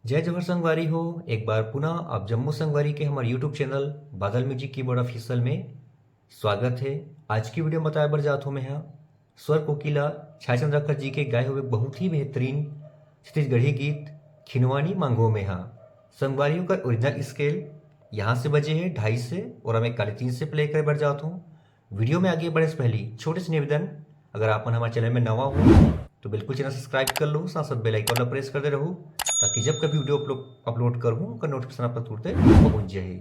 जय जवाहर संगवारी हो। एक बार पुनः आप जम्मू संगवारी के हमारे यूट्यूब चैनल बादल म्यूजिक कीबोर्ड ऑफिशियल में स्वागत है। आज की वीडियो में बताया बर जात हूँ मैं यहाँ स्वर कोकिला छाया चंद्रकर जी के गाए हुए बहुत ही बेहतरीन छत्तीसगढ़ी गीत खिनवानी मांगो में हाँ संगवारियों का ओरिजिनल स्केल यहाँ से बजे है 2.5 से और हमें 3 से प्ले कर बर जाता हूँ। वीडियो में आगे बढ़े से पहले छोटे से निवेदन, अगर आप हमारे चैनल में नवा हो तो बिल्कुल चैनल सब्सक्राइब कर लो, साथ साथ बेल आइकन प्रेस करते रहो ताकि जब कभी वीडियो अपलोड करूँ उसका नोटिफिकेशन आप तक तुरंत पहुँच जाए।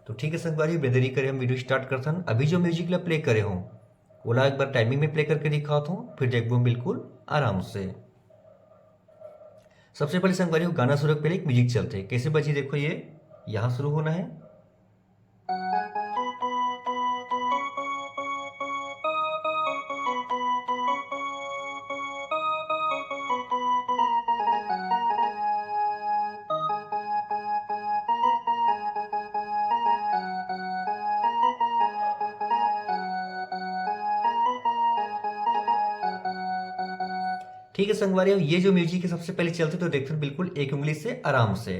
तो ठीक है संगवारी, बेदरी करें हम वीडियो स्टार्ट करते हैं। अभी जो म्यूजिक ला प्ले करे हूँ ओला एक बार टाइमिंग में प्ले करके दिखाता हूँ, फिर देखो बिल्कुल आराम से। सबसे पहले संगवारी गाना शुरू पहले एक म्यूजिक चलते हैं, कैसे बजी देखो ये यहाँ शुरू होना है। ठीक है संगवारी, ये जो म्यूजिक है सबसे पहले चलते तो देखते बिल्कुल एक उंगली से आराम से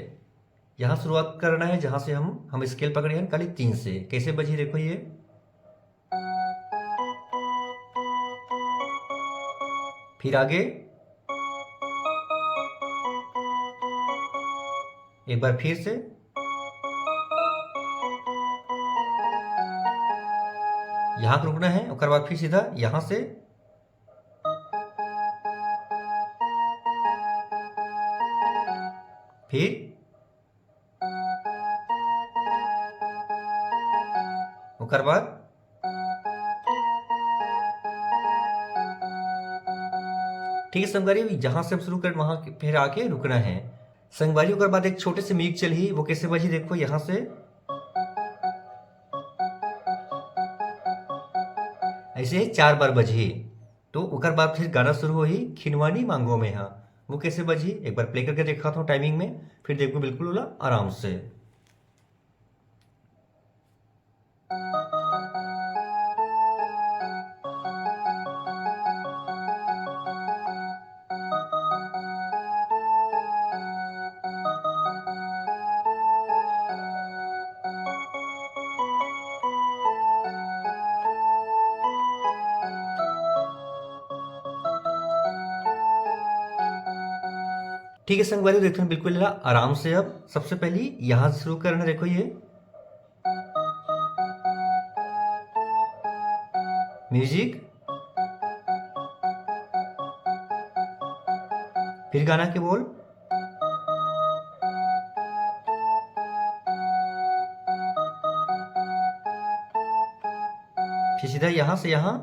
यहाँ शुरुआत करना है, जहां से हम स्केल पकड़े हैं खाली 3 से। कैसे बजी देखो ये, फिर आगे एक बार फिर से, यहाँ रुकना है और बाद फिर सीधा यहां से फिर ओकर बाद ठीक है संगवारी, जहां से हम शुरू करें वहां फिर आके रुकना है संगवारी। ओकर बाद एक छोटे से म्यूजिक चली, वो कैसे बजी देखो यहां से ऐसे 4 बार बजी, तो ओकर बाद फिर गाना शुरू हो ही खिनवानी मांगो में हाँ वो कैसे बजी एक बार प्ले करके देखा था टाइमिंग में, फिर देखो बिल्कुल बोला आराम से। ठीक है संगवारी, देखते हैं बिल्कुल आराम से। अब सबसे पहले यहां से शुरू करना, देखो ये म्यूजिक, फिर गाना के बोल, फिर सीधा यहां से यहां,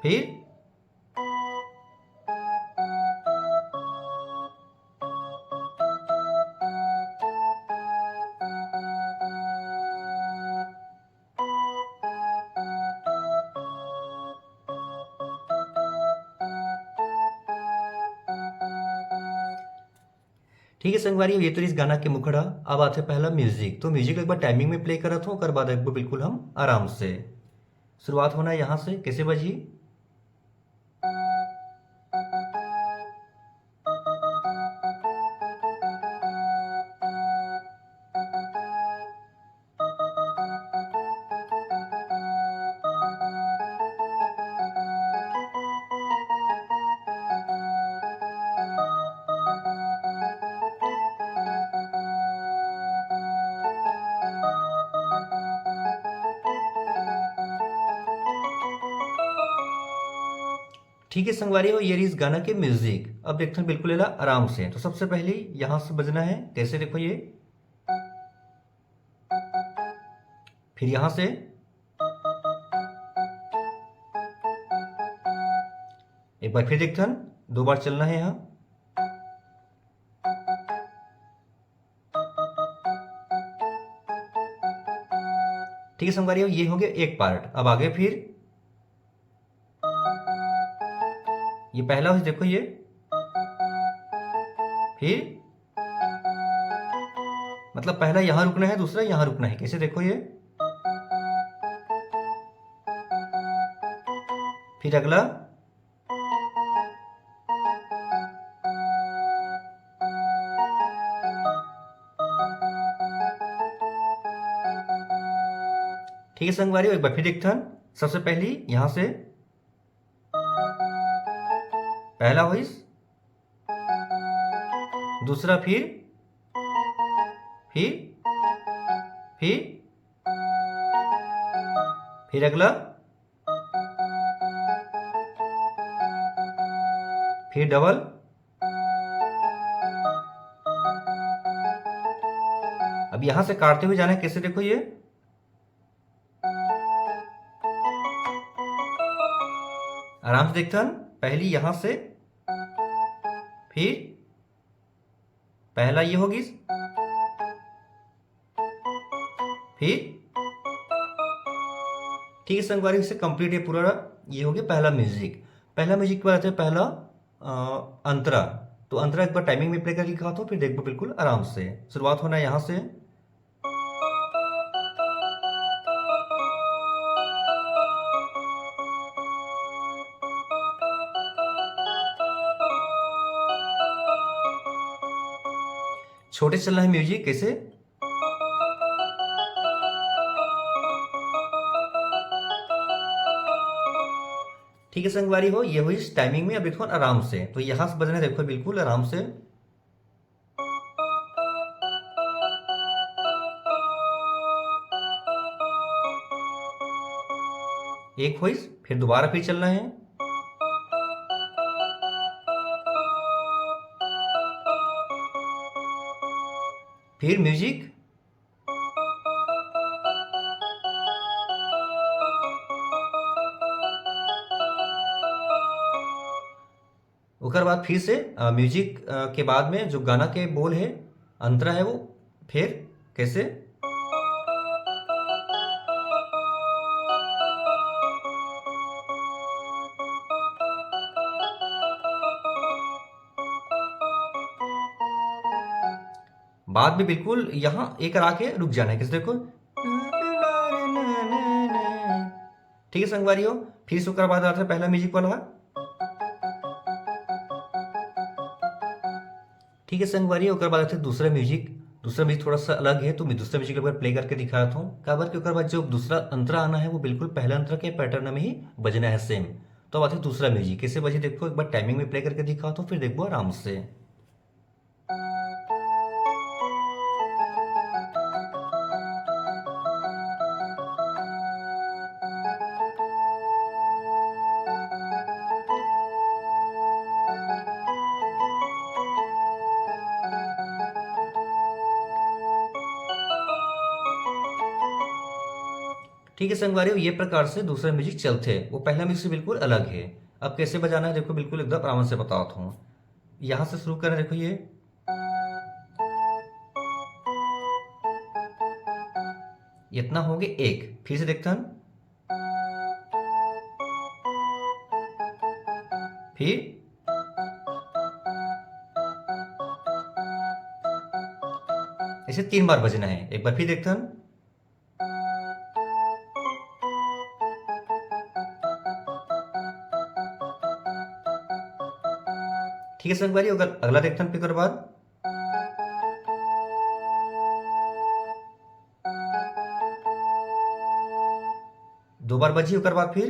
फिर ठीक है संगवारी, ये तो इस गाना के मुखड़ा। अब आते पहला म्यूजिक, तो म्यूजिक एक बार टाइमिंग में प्ले करा था, और बाद एक बिल्कुल हम आराम से शुरुआत होना है यहां से। कैसे बजी, ठीक है संगवारी हो, ये रही इस गाना के म्यूजिक। अब देखते हैं बिल्कुल एला आराम से। तो सबसे पहले यहां से बजना है, कैसे देखो ये, फिर यहां से, एक बार फिर देखते हैं, 2 बार चलना है यहाँ। ठीक है संगवारी हो, ये हो गया एक पार्ट। अब आगे फिर ये पहला हो, देखो ये, फिर मतलब पहला यहां रुकना है, दूसरा यहां रुकना है, कैसे देखो ये, फिर अगला, ठीक है संगवारी हो, एक बार फिर देखते हैं। सबसे पहली यहां से पहला वॉइस, दूसरा फिर फिर फिर अगला, फिर डबल, अब यहां से काटते हुए जाना है, कैसे देखो ये, आराम से देखते हैं। पहली यहां से, फिर पहला ये होगी, फिर, ठीक है संगवारी, इससे कंप्लीट है पूरा। ये हो गया पहला म्यूजिक। पहला म्यूजिक के बाद है पहला अंतरा। तो अंतरा एक बार टाइमिंग में प्ले करके दिखाता हूँ, फिर देखो बिल्कुल आराम से। शुरुआत होना है यहां से, छोटे से चलना है म्यूजिक, कैसे, ठीक है संगवारी हो, ये हुई इस टाइमिंग में। अब देखो आराम से, तो यहां से बजना है, देखो बिल्कुल आराम से, एक हुई, फिर दोबारा फिर चलना है, फिर म्यूजिक, उसके बाद फिर से म्यूजिक के बाद में जो गाना के बोल है, अंतरा है वो, फिर कैसे, बाद में बिल्कुल यहां एक आके रुक जाना है, कैसे देखो, ठीक है संगवारी हो। फिर से उसके बाद आता है पहला म्यूजिक वाला, ठीक है संगवारी हो। उसके बाद आता है दूसरा म्यूजिक। दूसरा म्यूजिक थोड़ा सा अलग है, तो मैं दूसरा म्यूजिक एक बार प्ले करके दिखाता हूँ। काबर के उसके बाद जो दूसरा अंतरा आना है वो बिल्कुल पहला अंतरा के पैटर्न में ही बजना है सेम। तो अब आता है दूसरा म्यूजिक, कैसे बजे देखो, एक बार टाइमिंग में प्ले करके दिखाता हूँ, फिर देखो आराम से। ठीक है संगवारी, ये प्रकार से दूसरा म्यूजिक चलते हैं, वो पहला म्यूजिक से बिल्कुल अलग है। अब कैसे बजाना है देखो, बिल्कुल एकदम आराम से बताता हूँ। यहां से शुरू करें, देखो ये, इतना हो गया एक, फिर से देखते हैं, फिर ऐसे 3 बार बजना है, एक बार फिर देखते हैं, ठीक है संगवारी, अगर अगला देखते हैं, फिर उसके बाद, दो बार बजी, उसके बाद फिर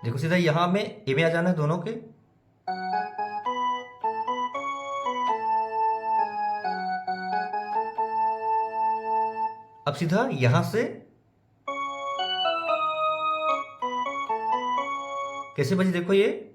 देखो सीधा यहां में ए में आ जाना है दोनों के, अब सीधा यहां से कैसे बजे देखो ये।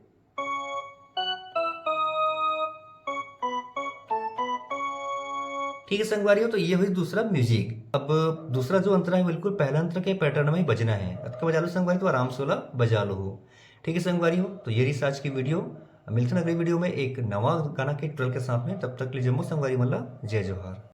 ठीक है संगवारी हो, तो ये हुई दूसरा म्यूजिक। अब दूसरा जो अंतरा है बिल्कुल पहला अंतर के पैटर्न में ही बजना है। अब क्या बजा लो संगवारी, तो आराम से वाला बजा लो हो। ठीक है संगवारी हो, तो ये रही आज की वीडियो। मिलते हैं अगली वीडियो में एक नवा गाना के ट्रेल के साथ में। तब तक के लिए जम्मू संगवारी मल्ला जय जोहार।